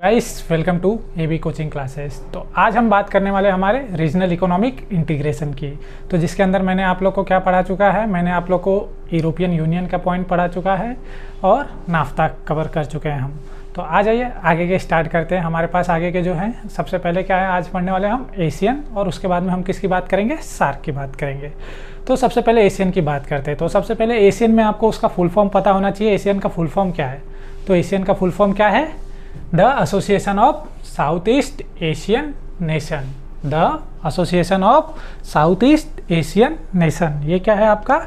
Guys welcome to AB coaching classes. तो आज हम बात करने वाले हमारे रीजनल इकोनॉमिक इंटीग्रेशन की। तो जिसके अंदर मैंने आप लोग को क्या पढ़ा चुका है, मैंने आप लोग को यूरोपियन यूनियन का पॉइंट पढ़ा चुका है और नाफ्ता कवर कर चुके हैं हम। तो आ जाइए आगे के स्टार्ट करते हैं। हमारे पास आगे के जो हैं सबसे पहले क्या है, आज पढ़ने वाले हम एशियन, और उसके बाद में हम किसकी बात करेंगे, सार्क की बात करेंगे। तो सबसे पहले एशियन की बात करते हैं। तो सबसे पहले एशियन में आपको उसका फुल फॉर्म पता होना चाहिए। एशियन का फुल फॉर्म क्या है? तो एशियन का फुल फॉर्म क्या है? The association of south east Asian nation. The association of south east Asian nation, ये क्या है आपका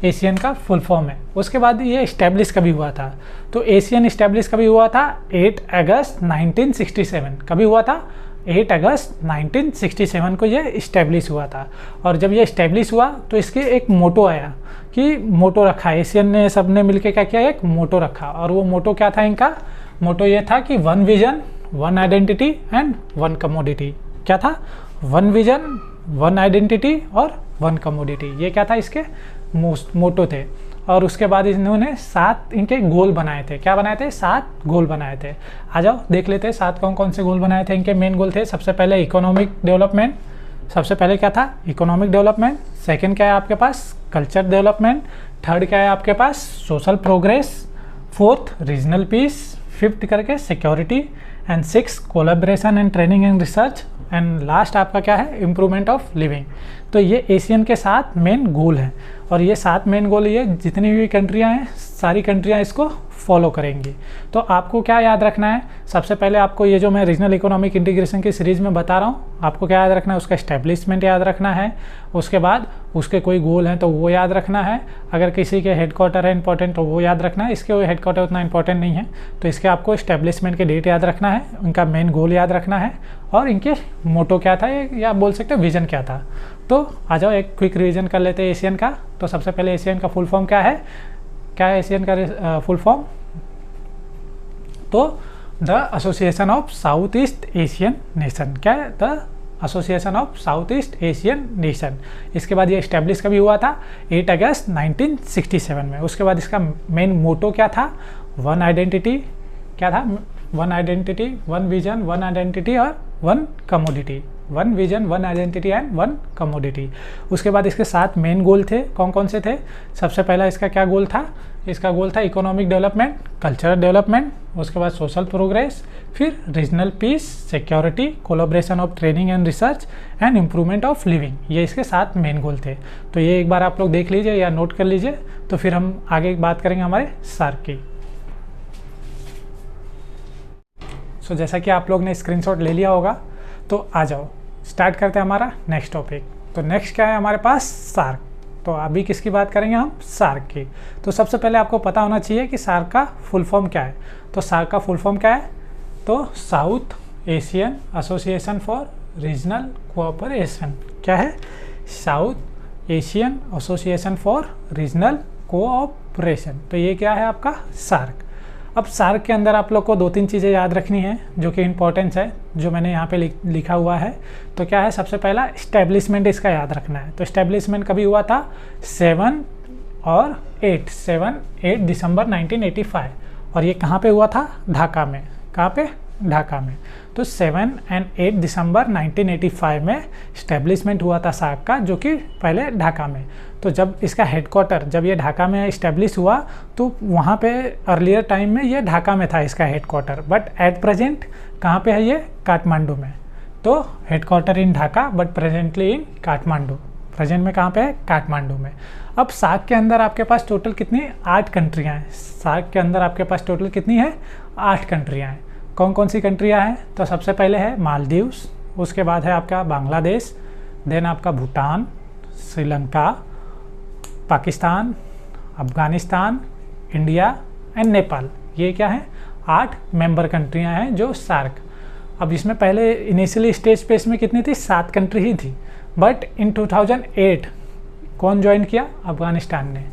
एशियन का फुल फॉर्म है। उसके बाद ये इस्टेब्लिश कभी हुआ था? तो एशियन इस्टेब्लिश कभी हुआ था? 8 अगस्त 1967। कभी हुआ था? 8 अगस्त 1967 को ये इस्टेब्लिश हुआ था। और जब ये इस्टेब्लिश हुआ तो इसके एक मोटो आया कि मोटो रखा, एशियन ने सब ने मिलकर क्या किया, एक मोटो रखा। और वो मोटो क्या था इनका? मोटो ये था कि one vision, one identity and one commodity. क्या था? वन विजन, वन आइडेंटिटी और वन कमोडिटी, ये क्या था इसके मोटो थे। और उसके बाद इन्होंने 7 इनके गोल बनाए थे। क्या बनाए थे? 7 गोल बनाए थे। आ जाओ देख लेते हैं 7 कौन कौन से गोल बनाए थे। इनके मेन गोल थे, सबसे पहले इकोनॉमिक डेवलपमेंट। सबसे पहले क्या था? Economic development. सेकंड क्या है आपके पास? Culture development. थर्ड क्या है आपके पास? Social progress. Fourth regional peace. Fifth करके security. And 6 collaboration and training and research. And last आपका क्या है? Improvement of living. तो ये एशियन के 7 मेन गोल हैं। और ये 7 मेन गोल, ये जितनी भी कंट्रियां हैं सारी कंट्रियां इसको फॉलो करेंगी। तो आपको क्या याद रखना है? सबसे पहले आपको ये जो मैं रीजनल इकोनॉमिक इंटीग्रेशन की सीरीज़ में बता रहा हूँ, आपको क्या याद रखना है? उसका एस्टेब्लिशमेंट याद रखना है। उसके बाद उसके कोई गोल हैं तो वो याद रखना है। अगर किसी के हेडक्वार्टर है इंपॉर्टेंट तो वो याद रखना है। इसके वो हेडक्वार्टर उतना इंपॉर्टेंट नहीं है, तो इसके आपको एस्टेब्लिशमेंट के डेट याद रखना है, उनका मेन गोल याद रखना है, और इनके मोटो क्या था, या बोल सकते हो विजन क्या था। तो आ जाओ एक क्विक रिवीजन कर लेते हैं एशियन का। तो सबसे पहले एशियन का फुल फॉर्म क्या है? क्या है एशियन का फुल फॉर्म? तो the association of south east Asian nation. क्या है? The association of south east Asian nation. इसके बाद ये इस्टेब्लिश कभी हुआ था? 8 अगस्त 1967 में। उसके बाद इसका मेन मोटो क्या था? One identity. क्या था? One identity, one vision, one identity और one commodity. One vision, one identity and one commodity. उसके बाद इसके 7 मेन गोल थे। कौन कौन से थे? सबसे पहला इसका क्या गोल था? इसका गोल था इकोनॉमिक डेवलपमेंट, कल्चरल डेवलपमेंट, उसके बाद सोशल प्रोग्रेस, फिर regional piece, security, collaboration of training and research and improvement of living. ये इसके 7 मेन गोल थे। तो ये एक बार आप लोग देख लीजिए या नोट कर लीजिए। तो फिर हम आगे बात करेंगे हमारे सार्क की। सो जैसा कि आप लोग ने स्क्रीनशॉट ले लिया होगा, तो आ जाओ स्टार्ट करते हैं हमारा नेक्स्ट टॉपिक। तो नेक्स्ट क्या है हमारे पास? सार्क। तो अभी किसकी बात करेंगे हम? सार्क की। तो सबसे पहले आपको पता होना चाहिए कि सार्क का फुल फॉर्म क्या है। तो सार्क का फुल फॉर्म क्या है? तो south Asian association for regional cooperation. क्या है? South Asian association for regional cooperation. तो ये क्या है आपका? सार्क। अब सार्क के अंदर आप लोग को 2-3 चीज़ें याद रखनी है जो कि इंपॉर्टेंस है, जो मैंने यहाँ पे लिखा हुआ है। तो क्या है? सबसे पहला इस्टेब्लिशमेंट इसका याद रखना है। तो इस्टेब्लिशमेंट कभी हुआ था? 7 और 8 दिसंबर 1985। और ये कहाँ पे हुआ था? ढाका में। कहाँ पे? ढाका में। तो 7 और 8 दिसंबर 1985 में इस्टेब्लिशमेंट हुआ था सार्क का, जो कि पहले ढाका में। तो जब इसका हेडक्वार्टर, जब ये ढाका में इस्टेब्लिश हुआ, तो वहाँ पे अर्लियर टाइम में ये ढाका में था इसका हेडक्वार्टर, बट एट प्रेजेंट कहाँ पे है ये? काठमांडू में। तो headquarter in Dhaka but presently in Kathmandu. Present में कहाँ पे है? काठमांडू में। अब सार्क के अंदर आपके पास टोटल कितनी? 8 कंट्रियाँ हैं। सार्क के अंदर आपके पास टोटल कितनी है? 8 कंट्रियाँ हैं। कौन कौन सी कंट्रियाँ हैं? तो सबसे पहले है मालदीव्स, उसके बाद है आपका बांग्लादेश, देन आपका भूटान, श्रीलंका, पाकिस्तान, अफगानिस्तान, इंडिया एंड नेपाल। ये क्या है? 8 मेंबर कंट्रियां हैं जो सार्क। अब इसमें पहले इनिशियली स्टेज पे इसमें कितनी थी? 7 कंट्री ही थी, बट इन 2008 कौन ज्वाइन किया? अफगानिस्तान ने।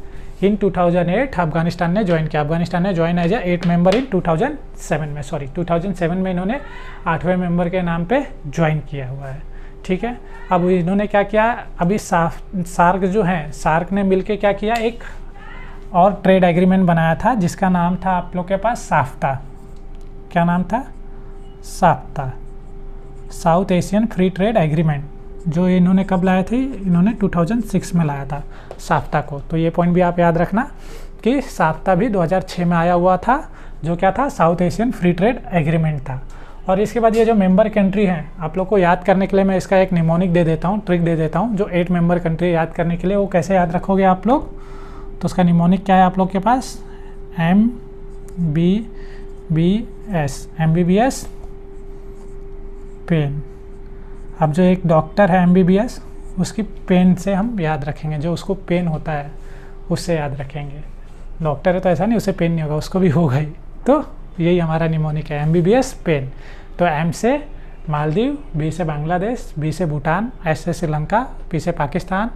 इन 2008 अफगानिस्तान ने ज्वाइन किया। अफगानिस्तान ने ज्वाइन एज 8 मेंबर इन 2007 में इन्होंने 8वें मेंबर के नाम पे ज्वाइन किया हुआ है। ठीक है। अब इन्होंने क्या किया? अभी सार्क जो हैं, सार्क ने मिलके क्या किया? एक और ट्रेड एग्रीमेंट बनाया था जिसका नाम था आप लोग के पास साफ्ता। क्या नाम था? SAFTA, South Asian free trade agreement, जो इन्होंने कब लाए थे, इन्होंने 2006 में लाया था साफ्ता को। तो ये पॉइंट भी आप याद रखना कि साफ्ता भी 2006 में आया हुआ था, जो क्या था, south Asian free trade agreement था। और इसके बाद ये जो मेंबर कंट्री हैं, आप लोग को याद करने के लिए मैं इसका एक निमोनिक दे देता हूँ, ट्रिक दे देता हूँ। जो 8 मेंबर कंट्री याद करने के लिए, वो कैसे याद रखोगे आप लोग, तो उसका निमोनिक क्या है आप लोग के पास, MBBS पेन। अब जो एक डॉक्टर है MBBS, उसकी पेन से हम याद रखेंगे, जो उसको पेन होता है उससे याद रखेंगे। डॉक्टर है तो ऐसा नहीं उसे पेन नहीं होगा, उसको भी होगा ही। तो यही हमारा निमोनिक है, MBBS पेन। तो M से मालदीव, B से बांग्लादेश, B से भूटान, S से श्रीलंका, P से पाकिस्तान,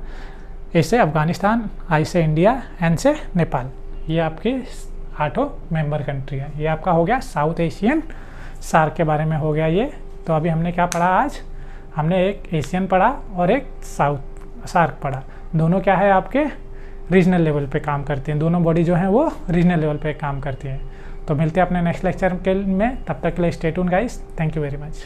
A से अफ़गानिस्तान, I से इंडिया, N से नेपाल। ये आपकी 8 मेंबर कंट्री है। ये आपका हो गया साउथ एशियन सार्क के बारे में हो गया ये। तो अभी हमने क्या पढ़ा आज, हमने एक एशियन पढ़ा और एक साउथ सार्क पढ़ा। दोनों क्या है, आपके रीजनल लेवल पे काम करती हैं। दोनों बॉडी जो हैं वो रीजनल लेवल पे काम करती हैं। तो मिलते हैं अपने नेक्स्ट लेक्चर के में, तब तक के लिए stay tuned guys, thank you very much.